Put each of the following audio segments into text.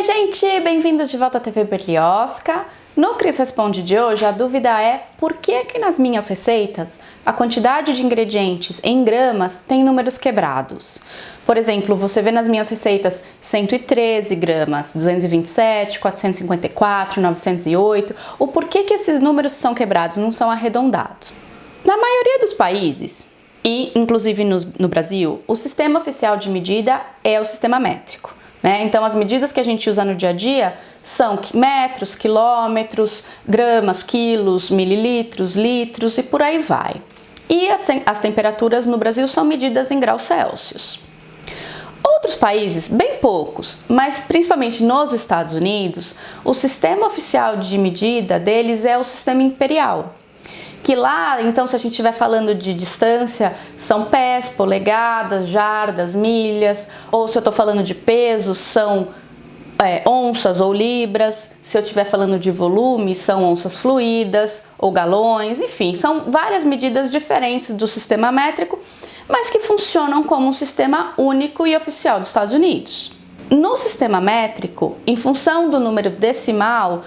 Oi gente, bem-vindos de volta à TV Berlioska. No Cris Responde de hoje, a dúvida é por que nas minhas receitas a quantidade de ingredientes em gramas tem números quebrados. Por exemplo, você vê nas minhas receitas 113 gramas, 227, 454, 908. O porquê que esses números são quebrados, não são arredondados? Na maioria dos países, e inclusive no Brasil, o sistema oficial de medida é o sistema métrico. Então, as medidas que a gente usa no dia a dia são metros, quilômetros, gramas, quilos, mililitros, litros e por aí vai. E as temperaturas no Brasil são medidas em graus Celsius. Outros países, bem poucos, mas principalmente nos Estados Unidos, o sistema oficial de medida deles é o sistema imperial. Que lá, então, se a gente estiver falando de distância, são pés, polegadas, jardas, milhas, ou se eu estou falando de peso, são onças ou libras, se eu estiver falando de volume, são onças fluídas ou galões, enfim, são várias medidas diferentes do sistema métrico, mas que funcionam como um sistema único e oficial dos Estados Unidos. No sistema métrico, em função do número decimal,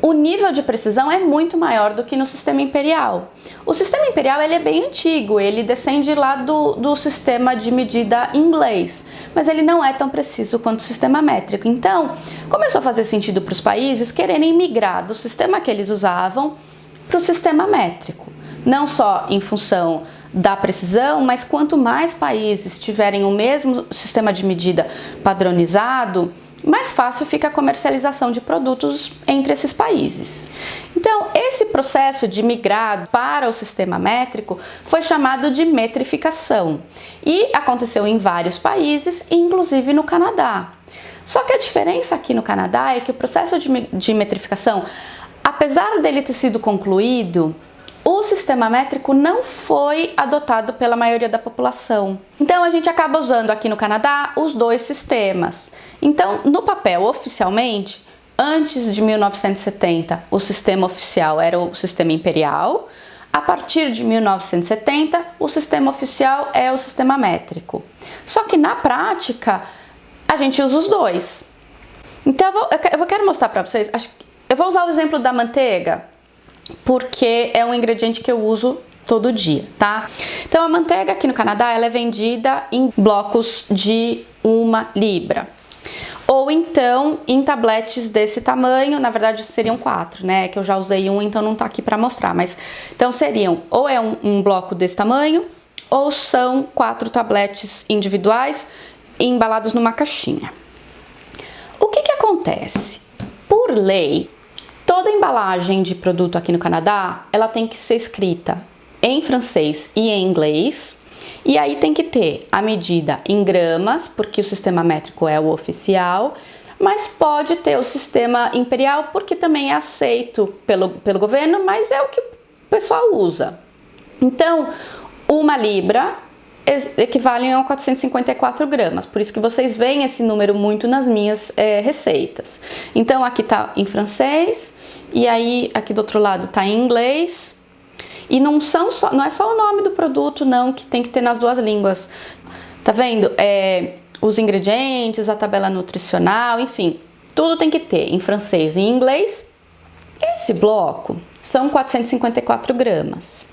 o nível de precisão é muito maior do que no sistema imperial. O sistema imperial ele é bem antigo, ele descende lá do sistema de medida inglês, mas ele não é tão preciso quanto o sistema métrico. Então, começou a fazer sentido para os países quererem migrar do sistema que eles usavam para o sistema métrico. Não só em função da precisão, mas quanto mais países tiverem o mesmo sistema de medida padronizado, mais fácil fica a comercialização de produtos entre esses países. Então, esse processo de migrar para o sistema métrico foi chamado de metrificação e aconteceu em vários países, inclusive no Canadá. Só que a diferença aqui no Canadá é que o processo de metrificação, apesar dele ter sido concluído, o sistema métrico não foi adotado pela maioria da população. Então, a gente acaba usando aqui no Canadá os dois sistemas. Então, no papel, oficialmente, antes de 1970, o sistema oficial era o sistema imperial. A partir de 1970, o sistema oficial é o sistema métrico. Só que na prática, a gente usa os dois. Então, eu quero mostrar para vocês, eu vou usar o exemplo da manteiga, porque é um ingrediente que eu uso todo dia, tá? Então, a manteiga aqui no Canadá, ela é vendida em blocos de 1 libra. Ou então, em tabletes desse tamanho, na verdade seriam 4, né? Que eu já usei um, então não tá aqui pra mostrar. Mas, então seriam, ou é um bloco desse tamanho, ou são 4 tabletes individuais embalados numa caixinha. O que acontece? Por lei, toda embalagem de produto aqui no Canadá, ela tem que ser escrita em francês e em inglês. E aí tem que ter a medida em gramas, porque o sistema métrico é o oficial, mas pode ter o sistema imperial, porque também é aceito pelo governo, mas é o que o pessoal usa. Então, 1 libra equivale a 454 gramas, por isso que vocês veem esse número muito nas minhas receitas. Então, aqui tá em francês, e aí aqui do outro lado tá em inglês. E não é só o nome do produto, não, que tem que ter nas duas línguas. Tá vendo? Os ingredientes, a tabela nutricional, enfim, tudo tem que ter em francês e em inglês. Esse bloco são 454 gramas.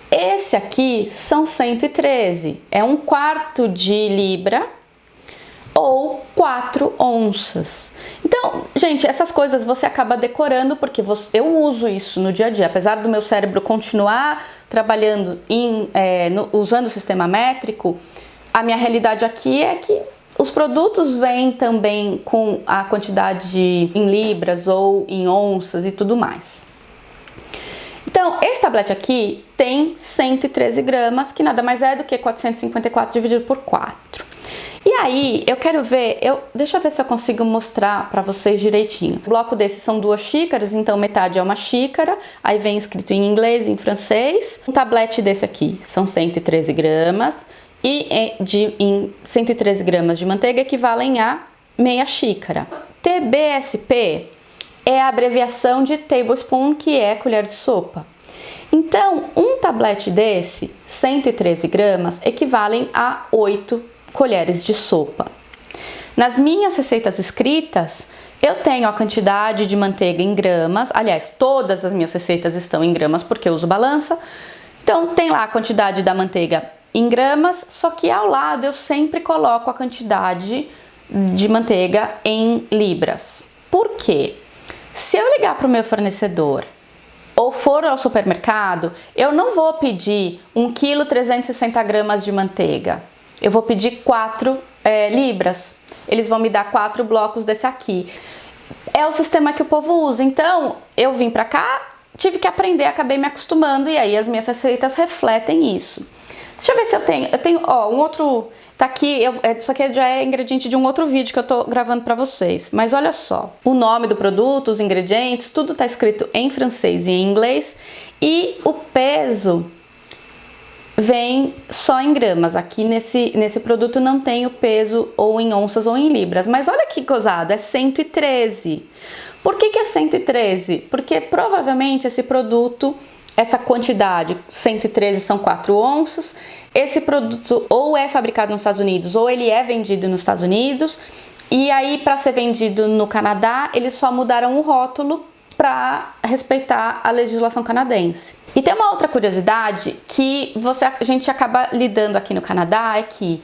Esse aqui são 113, é 1/4 de libra ou 4 onças. Então, gente, essas coisas você acaba decorando porque eu uso isso no dia a dia. Apesar do meu cérebro continuar trabalhando usando o sistema métrico, a minha realidade aqui é que os produtos vêm também com a quantidade em libras ou em onças e tudo mais. Então, esse tablete aqui tem 113 gramas, que nada mais é do que 454 dividido por 4. E aí, eu quero ver, deixa eu ver se eu consigo mostrar para vocês direitinho. O bloco desse são 2 xícaras, então metade é 1 xícara, aí vem escrito em inglês e em francês. Um tablete desse aqui são 113 gramas, e em 113 gramas de manteiga equivalem a meia xícara. TBSP é a abreviação de tablespoon, que é colher de sopa. Então, um tablete desse, 113 gramas, equivalem a 8 colheres de sopa. Nas minhas receitas escritas, eu tenho a quantidade de manteiga em gramas, aliás, todas as minhas receitas estão em gramas porque eu uso balança. Então tem lá a quantidade da manteiga em gramas, só que ao lado eu sempre coloco a quantidade de manteiga em libras. Por quê? Se eu ligar para o meu fornecedor ou for ao supermercado, eu não vou pedir 1 kg 360 gramas de manteiga. Eu vou pedir 4 libras. Eles vão me dar 4 blocos desse aqui. É o sistema que o povo usa. Então, eu vim pra cá, tive que aprender, acabei me acostumando e aí as minhas receitas refletem isso. Deixa eu ver se eu tenho, ó, um outro, tá aqui, isso aqui já é ingrediente de um outro vídeo que eu tô gravando pra vocês. Mas olha só, o nome do produto, os ingredientes, tudo tá escrito em francês e em inglês e o peso vem só em gramas. Aqui nesse produto não tem o peso ou em onças ou em libras. Mas olha que gozado, é 113. Por que é 113? Porque provavelmente esse produto, essa quantidade, 113 são 4 onças, esse produto ou é fabricado nos Estados Unidos ou ele é vendido nos Estados Unidos. E aí, para ser vendido no Canadá, eles só mudaram o rótulo para respeitar a legislação canadense. E tem uma outra curiosidade que a gente acaba lidando aqui no Canadá, é que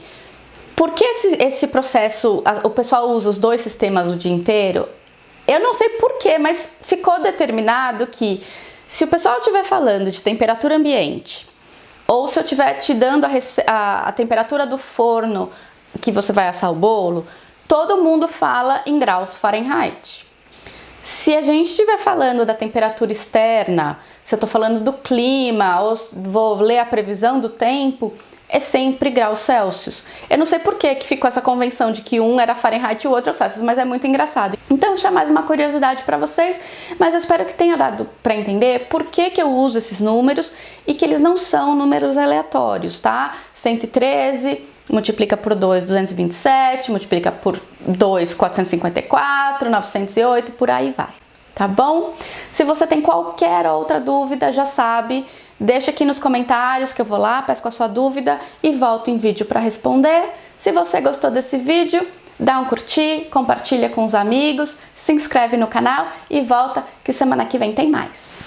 por que esse processo, o pessoal usa os dois sistemas o dia inteiro? Eu não sei porquê, mas ficou determinado que se o pessoal estiver falando de temperatura ambiente, ou se eu estiver te dando a temperatura do forno que você vai assar o bolo, todo mundo fala em graus Fahrenheit. Se a gente estiver falando da temperatura externa, se eu estou falando do clima, ou vou ler a previsão do tempo, é sempre graus Celsius. Eu não sei por que ficou essa convenção de que um era Fahrenheit e o outro é Celsius, mas é muito engraçado. Então, isso é mais uma curiosidade para vocês, mas eu espero que tenha dado para entender por que eu uso esses números e que eles não são números aleatórios, tá? 113 multiplica por 2, 227, multiplica por 2, 454, 908, por aí vai, tá bom? Se você tem qualquer outra dúvida, já sabe, deixa aqui nos comentários que eu vou lá, peço a sua dúvida e volto em vídeo para responder. Se você gostou desse vídeo, dá um curtir, compartilha com os amigos, se inscreve no canal e volta que semana que vem tem mais.